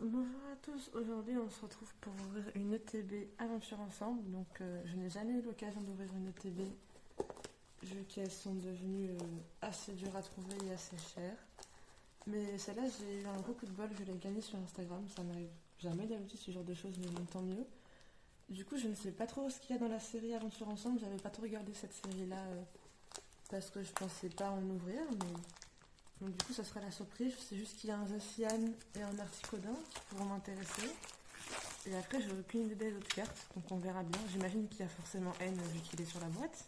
Bonjour à tous, aujourd'hui on se retrouve pour ouvrir une ETB aventure ensemble. Donc je n'ai jamais eu l'occasion d'ouvrir une ETB vu qu'elles sont devenues assez dures à trouver et assez chères. Mais celle-là j'ai eu un gros coup de bol, je l'ai gagnée sur Instagram, ça m'arrive jamais d'habitude ce genre de choses, mais bon, tant mieux. Du coup je ne sais pas trop ce qu'il y a dans la série Aventure ensemble, j'avais pas trop regardé cette série-là parce que je pensais pas en ouvrir, mais... Donc du coup ça sera la surprise, je sais juste qu'il y a un Zacian et un Articodin qui pourront m'intéresser. Et après j'ai aucune idée des autres cartes, donc on verra bien. J'imagine qu'il y a forcément N vu qu'il est sur la boîte.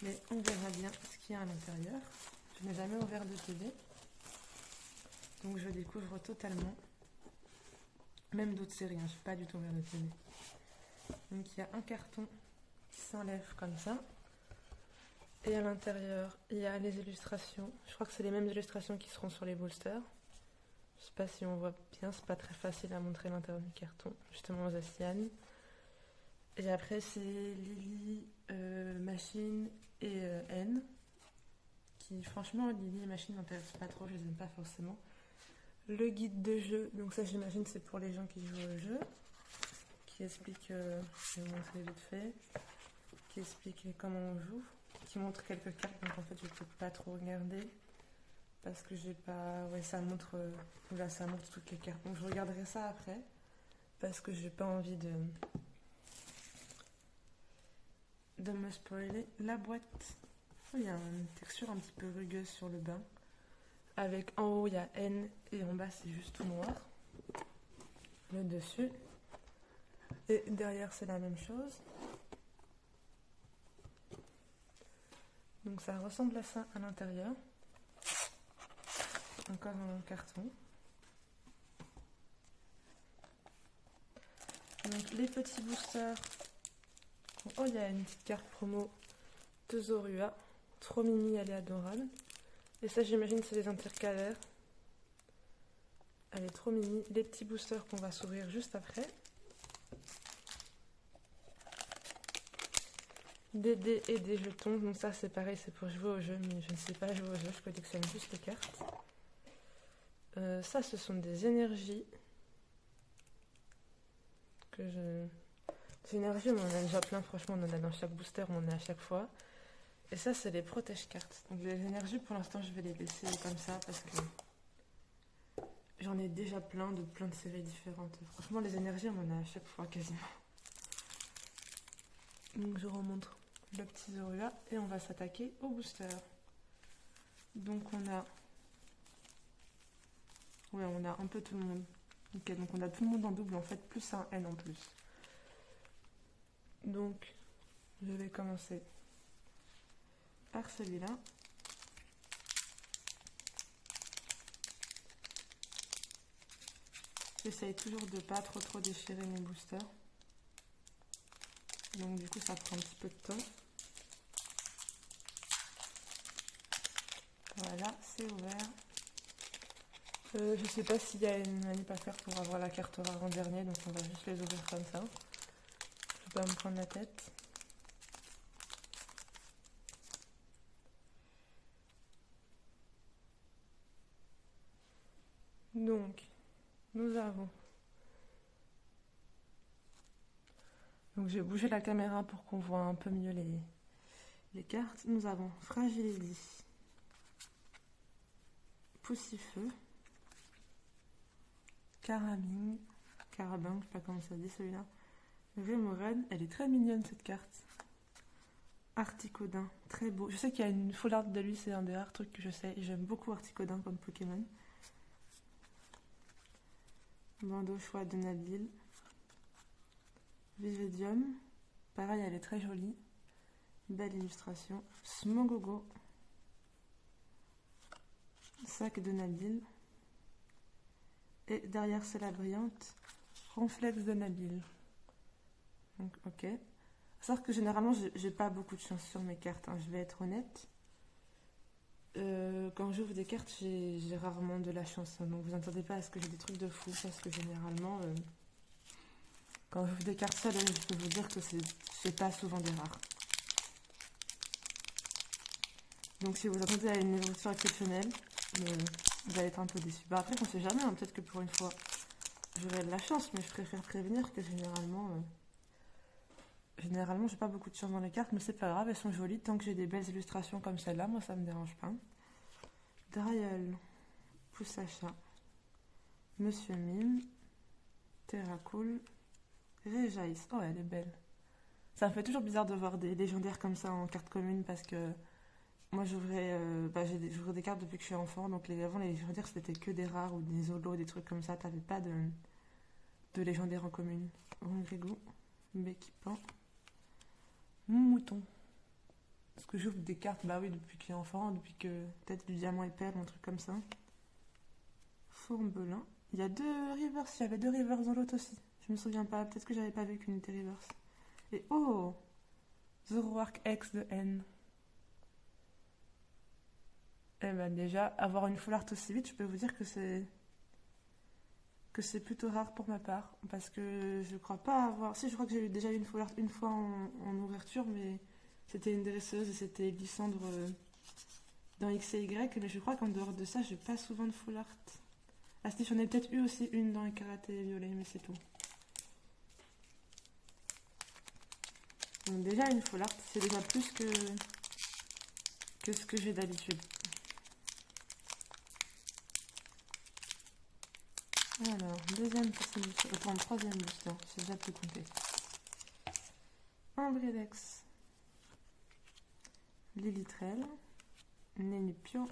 Mais on verra bien ce qu'il y a à l'intérieur. Je n'ai jamais ouvert de TB. Donc je découvre totalement. Même d'autres séries, je n'ai pas du tout ouvert de TB. Donc il y a un carton qui s'enlève comme ça. Et à l'intérieur, il y a les illustrations. Je crois que c'est les mêmes illustrations qui seront sur les boosters. Je sais pas si on voit bien, c'est pas très facile à montrer l'intérieur du carton. Justement, Zacian. Et après, c'est Lily, Machine et N. Qui, franchement, Lily et Machine m'intéressent pas trop, je les aime pas forcément. Le guide de jeu, donc ça, j'imagine, c'est pour les gens qui jouent au jeu. Qui explique, je vais vous montrer vite fait, qui explique comment on joue. Qui montre quelques cartes, donc en fait je ne peux pas trop regarder parce que j'ai pas... Ouais, ça montre... Là, ça montre toutes les cartes, donc je regarderai ça après parce que j'ai pas envie de me spoiler la boîte. Oh, il y a une texture un petit peu rugueuse sur le bas avec en haut il y a N et en bas c'est juste tout noir le dessus, et derrière c'est la même chose. Donc ça ressemble à ça à l'intérieur. Encore un carton. Donc les petits boosters. Oh, il y a une petite carte promo de Zorua. Trop mimi, elle est adorable. Et ça, j'imagine, c'est les intercalaires. Elle est trop mimi. Les petits boosters qu'on va s'ouvrir juste après. Des dés et des jetons, donc ça c'est pareil, c'est pour jouer au jeu, mais je ne sais pas jouer au jeu, je collectionne juste les cartes. Ça ce sont des énergies. Des énergies, on en a déjà plein, franchement, on en a dans chaque booster, on en a à chaque fois. Et ça c'est les protège-cartes. Donc les énergies, pour l'instant, je vais les laisser comme ça parce que j'en ai déjà plein de séries différentes. Franchement, les énergies, on en a à chaque fois quasiment. Donc je remontre le petit Zorua et on va s'attaquer au booster. Donc on a... Ouais, on a un peu tout le monde. Ok, donc on a tout le monde en double en fait, plus un N en plus. Donc je vais commencer par celui-là. J'essaye toujours de pas trop déchirer mes boosters. Donc du coup ça prend un petit peu de temps. Voilà, c'est ouvert. Je sais pas s'il y a une manip à faire pour avoir la carte rare en dernier, donc on va juste les ouvrir comme ça. Je vais pas me prendre la tête. Donc, nous avons... Donc j'ai bougé la caméra pour qu'on voit un peu mieux les cartes. Nous avons Fragility, Poussifeu, Carabin, je sais pas comment ça se dit celui-là. Rémoraine, elle est très mignonne cette carte. Articodin, très beau. Je sais qu'il y a une full art de lui, c'est un des rares trucs que je sais. J'aime beaucoup Articodin comme Pokémon. Bandeau choix de Nabil. Vivedium, pareil, elle est très jolie. Belle illustration. Smogogo. Sac de Nabil. Et derrière c'est la brillante Ronflex de Nabil. Donc ok. Faut savoir que généralement j'ai pas beaucoup de chance sur mes cartes, hein, je vais être honnête. Quand j'ouvre des cartes j'ai rarement de la chance, hein, donc vous attendez pas à ce que j'ai des trucs de fou, parce que généralement quand j'ouvre des cartes seules, je peux vous dire que c'est pas souvent des rares. Donc si vous attendez à une évolution exceptionnelle, vous allez être un peu déçus. Bah après, on sait jamais, hein, peut-être que pour une fois, j'aurai de la chance, mais je préfère prévenir que généralement, j'ai pas beaucoup de chance dans les cartes, mais c'est pas grave, elles sont jolies. Tant que j'ai des belles illustrations comme celle-là, moi, ça me dérange pas. Dryal, Poussacha, Monsieur Mime, Terracool, Réjaïs. Oh, elle est belle. Ça me fait toujours bizarre de voir des légendaires comme ça en carte commune parce que moi j'ouvrais des cartes depuis que je suis enfant. Donc avant les légendaires c'était que des rares ou des holos, des trucs comme ça. T'avais pas de légendaires en commune. Rongrego, Béquipan, Mouton. Parce que j'ouvre des cartes, bah oui, depuis que je suis enfant, depuis que peut-être du diamant et perle, un truc comme ça. Fourbelin. Il y a 2 reverse, il y avait 2 reverse dans l'autre aussi. Je me souviens pas, peut-être que j'avais pas vu qu'une était reverse. Et oh, Zoroark X de N. Eh ben déjà, avoir une full art aussi vite, je peux vous dire que c'est plutôt rare pour ma part. Parce que je crois pas avoir... Si, je crois que j'ai déjà eu une full art une fois en ouverture, mais c'était une dresseuse et c'était Lysandre dans X et Y. Mais je crois qu'en dehors de ça, j'ai pas souvent de full art. Ah si, j'en ai peut-être eu aussi une dans les karaté violet, mais c'est tout. Donc déjà une full art, c'est déjà plus que ce que j'ai d'habitude. Alors, deuxième booster, troisième booster, c'est déjà plus compté. Ambredex, Lilitrel, Nenupio,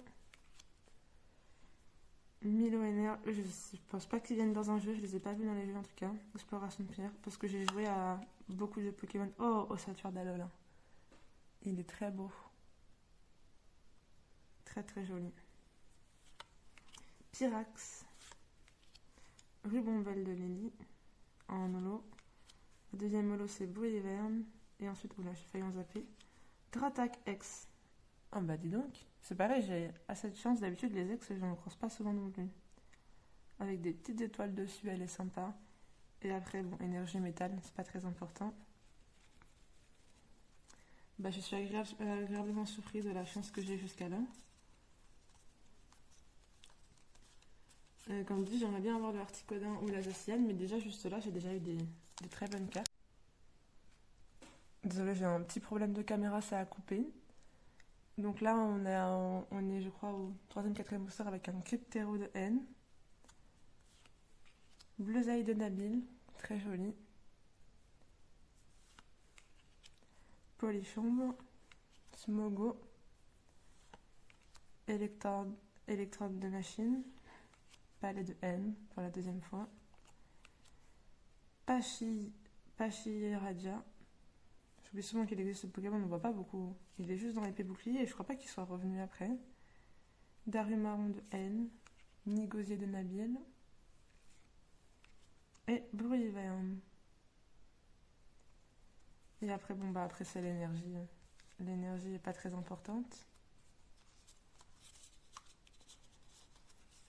Milo NR, je pense pas qu'ils viennent dans un jeu, je les ai pas vus dans les jeux en tout cas. Exploration de pierre, parce que j'ai joué à beaucoup de Pokémon. Oh, Ossature d'Alola. Il est très beau. Très très joli. Pyrax. Rubonbelle de Lily. En holo. Le deuxième holo c'est Bruyverne. Et ensuite, oula, j'ai failli en zapper. Dratak X. Ah bah dis donc. C'est pareil, j'ai assez de chance. D'habitude, les ex, je ne croise pas souvent non plus. Avec des petites étoiles dessus, elle est sympa. Et après, bon, énergie métal, c'est pas très important. Bah, je suis agréablement surprise de la chance que j'ai jusqu'à là. Comme dit, j'aimerais bien avoir le Articodin ou la Zaciane, mais déjà, juste là, j'ai déjà eu des très bonnes cartes. Désolée, j'ai un petit problème de caméra, ça a coupé. Donc là, on est je crois, au 3e, 4e booster avec un Cryptero de N. Bleusaille de Nabil, très joli. Polichombre, Smogo, Électrode de Machine, Palais de N pour la deuxième fois. Pachi Radia. J'oublie souvent qu'il existe ce Pokémon, on ne voit pas beaucoup. Il est juste dans l'épée bouclier et je crois pas qu'il soit revenu après. Darumaron de N, Nigosier de Nabil et Bruyverne. Et après, bon bah après c'est l'énergie. L'énergie est pas très importante.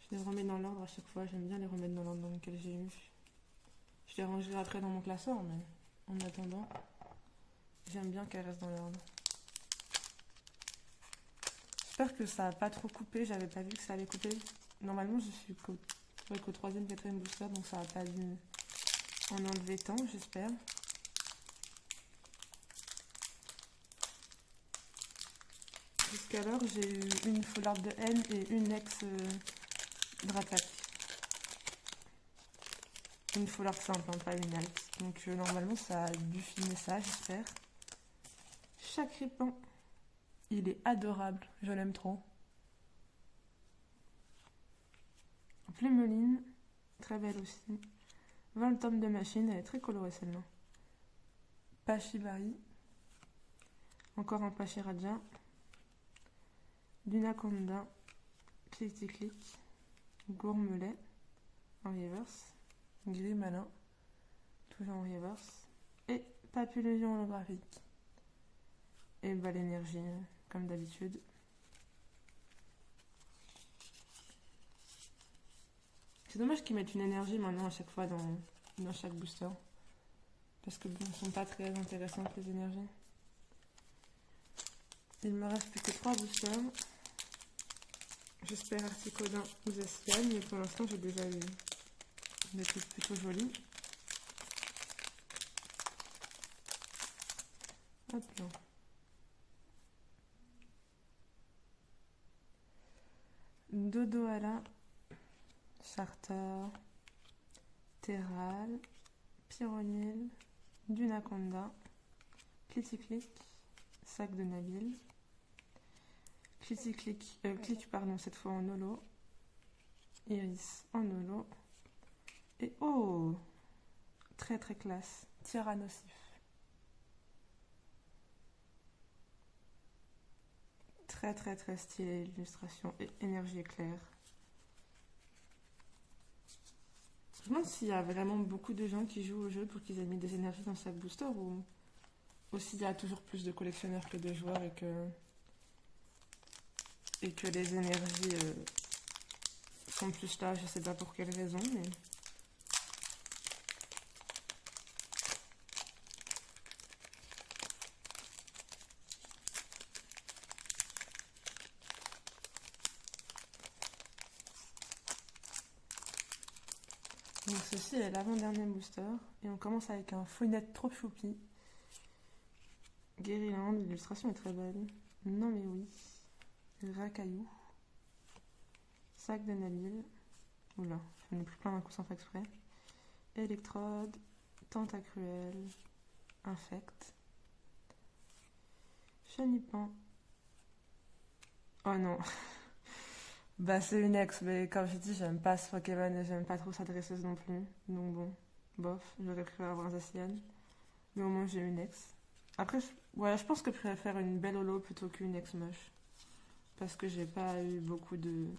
Je les remets dans l'ordre à chaque fois, j'aime bien les remettre dans l'ordre dans lequel j'ai eu. Je les rangerai après dans mon classeur, mais en attendant, j'aime bien qu'elles restent dans l'ordre. J'espère que ça n'a pas trop coupé, j'avais pas vu que ça allait couper. Normalement je suis qu'au 3e, 4e booster, donc ça n'a pas dû en enlever tant, j'espère. Jusqu'alors j'ai eu une full art de N et une ex Dratak. Une full art simple, hein, pas une alt. Donc normalement ça a dû filmer ça, j'espère. Chakripan. Il est adorable, je l'aime trop. Plumeline, très belle aussi. Voltom de Machine, elle est très colorée celle-là. Pachibari. Encore un Pachiraja. Lunaconda. Clic-clic. Gourmelet. En reverse. Gris malin. Toujours en reverse. Et Papillusion holographique. Et bah l'énergie, comme d'habitude. C'est dommage qu'ils mettent une énergie maintenant à chaque fois dans chaque booster. Parce que bon, ils sont pas très intéressantes les énergies. Il me reste plus que 3 boosters. J'espère Articodin ou Zacian, mais pour l'instant j'ai déjà eu des trucs plutôt jolis. Hop là. Dodoala, Charter, Terral, Pyronil, Dunaconda, Cliticlic, Sac de Nabil, Clic, pardon, cette fois en holo, Iris en holo, et oh, très très classe, Tyrannosif. Très très très stylé, l'illustration et énergie éclair. Je me demande s'il y a vraiment beaucoup de gens qui jouent au jeu pour qu'ils aient mis des énergies dans chaque booster ou s'il y a toujours plus de collectionneurs que de joueurs et que les énergies sont plus là, je sais pas pour quelle raison, mais... Donc ceci est l'avant-dernier booster et on commence avec un Fouinette trop choupi. Guériland, l'illustration est très belle. Non mais oui. Racaillou. Sac de Nabil. Oula, je n'ai plus plein d'un coup sans faire exprès. Électrode. Tentacruel. Infect. Chenipan. Oh non. Bah c'est une ex, mais comme je dis, j'aime pas ce Pokémon et j'aime pas trop sa dresseuse non plus. Donc bon, bof, j'aurais préféré avoir un Zacian. Mais au moins j'ai une ex. Après, ouais, je pense que je préfère une belle holo plutôt qu'une ex moche. Parce que j'ai pas eu beaucoup de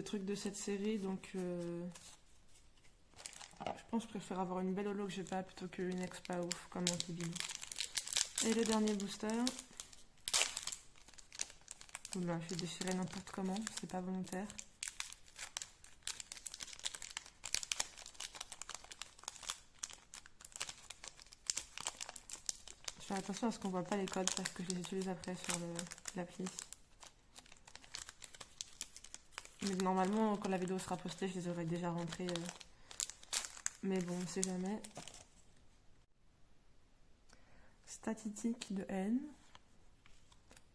trucs de cette série, donc je pense que je préfère avoir une belle holo que j'ai pas plutôt qu'une ex pas ouf comme Antibilou. Et le dernier booster. Oula, je vais déchirer n'importe comment, c'est pas volontaire. Je fais attention à ce qu'on voit pas les codes parce que je les utilise après sur l'appli. Mais normalement, quand la vidéo sera postée, je les aurai déjà rentrés. Mais bon, on sait jamais. Statistique de N.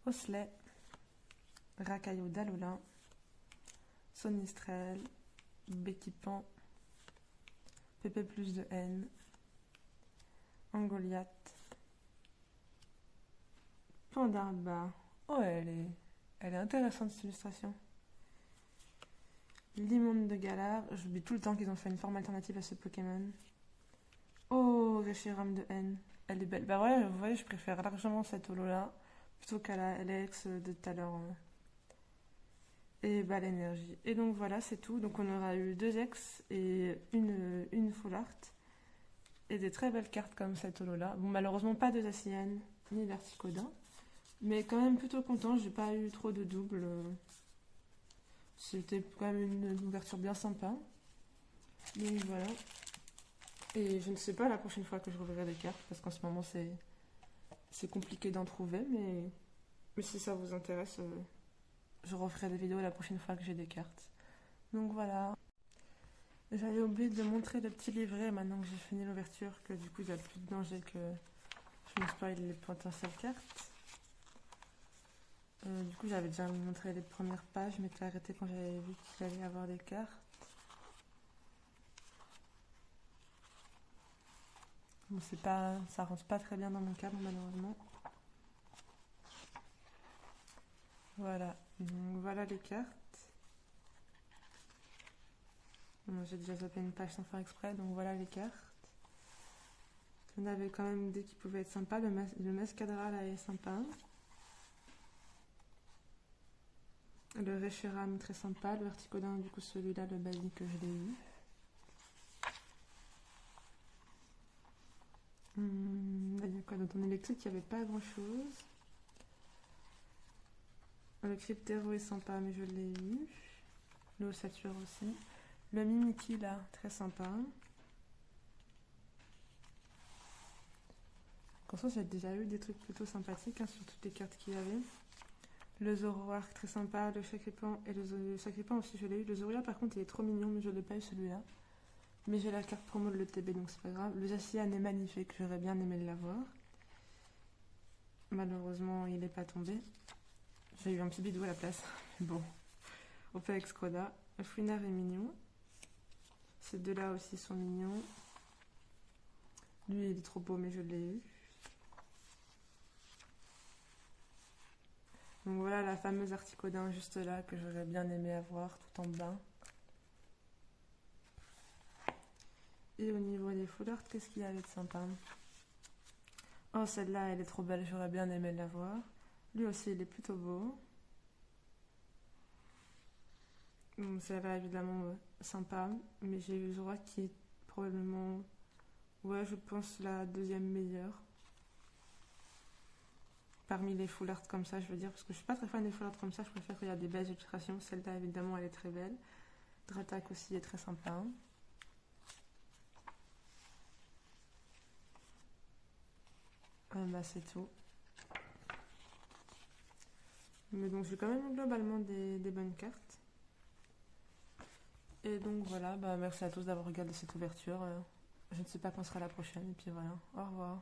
Osley. Racaillou d'Alola. Sonistrel. Béquipan. PP plus de N. Angoliath. Pandarba. Oh, elle est intéressante cette illustration. Limonde de Galar. J'oublie tout le temps qu'ils ont fait une forme alternative à ce Pokémon. Oh, Reshiram de N. Elle est belle. Bah ouais, vous voyez, je préfère largement cette holo là plutôt qu'à la LX de tout à l'heure. Et bah l'énergie. Et donc voilà, c'est tout. Donc on aura eu 2 ex et une full art. Et des très belles cartes comme cette holo là. Bon, malheureusement pas de Zacian ni d'Articodin. Mais quand même plutôt content, j'ai pas eu trop de doubles. C'était quand même une ouverture bien sympa. Donc voilà. Et je ne sais pas la prochaine fois que je reverrai des cartes, parce qu'en ce moment c'est compliqué d'en trouver, mais si ça vous intéresse, je referai des vidéos la prochaine fois que j'ai des cartes. Donc voilà. J'avais oublié de montrer le petit livret maintenant que j'ai fini l'ouverture, que du coup il n'y a plus de danger que je me spoil les potentielles cartes. Du coup j'avais déjà montré les premières pages, je m'étais arrêtée quand j'avais vu qu'il allait y avoir des cartes. Bon, ça rentre pas très bien dans mon cadre malheureusement. Voilà, donc voilà les cartes. Bon, j'ai déjà zappé une page sans faire exprès, donc voilà les cartes. On avait quand même des qui pouvaient être sympas. Le Mescadra là est sympa. Le Reshiram très sympa. Le Articodin, du coup celui-là, le Bali que je l'ai eu. Il y a quoi d'autre? En électrique, il n'y avait pas grand chose. Le Cryptero est sympa, mais je l'ai eu. Le Ossature aussi. Le Mimiki là, très sympa. Comme ça, j'ai déjà eu des trucs plutôt sympathiques sur toutes les cartes qu'il y avait. Le Zoroark très sympa, le Chakripan et le Chakripan aussi je l'ai eu. Le Zoria par contre il est trop mignon mais je l'ai pas eu celui-là. Mais j'ai la carte promo de l'ETB donc c'est pas grave. Le Zacian est magnifique, j'aurais bien aimé l'avoir. Malheureusement il n'est pas tombé. J'ai eu un petit bidou à la place. Mais bon, on fait avec Skoda. Le Fouinard est mignon. Ces deux-là aussi sont mignons. Lui il est trop beau mais je l'ai eu. Donc voilà la fameuse Articodin juste là que j'aurais bien aimé avoir tout en bas. Et au niveau des full art, qu'est-ce qu'il y avait de sympa? Oh celle-là elle est trop belle, j'aurais bien aimé l'avoir. Lui aussi il est plutôt beau. Donc celle-là évidemment sympa. Mais j'ai eu Zora qui est probablement, ouais je pense la deuxième meilleure. Parmi les full art comme ça je veux dire, parce que je suis pas très fan des full art comme ça, je préfère qu'il y a des belles illustrations. Celle-là évidemment elle est très belle. Dratak aussi est très sympa. Bah c'est tout. Mais donc j'ai quand même globalement des bonnes cartes. Et donc voilà, bah merci à tous d'avoir regardé cette ouverture. Je ne sais pas quand sera la prochaine et puis voilà, au revoir.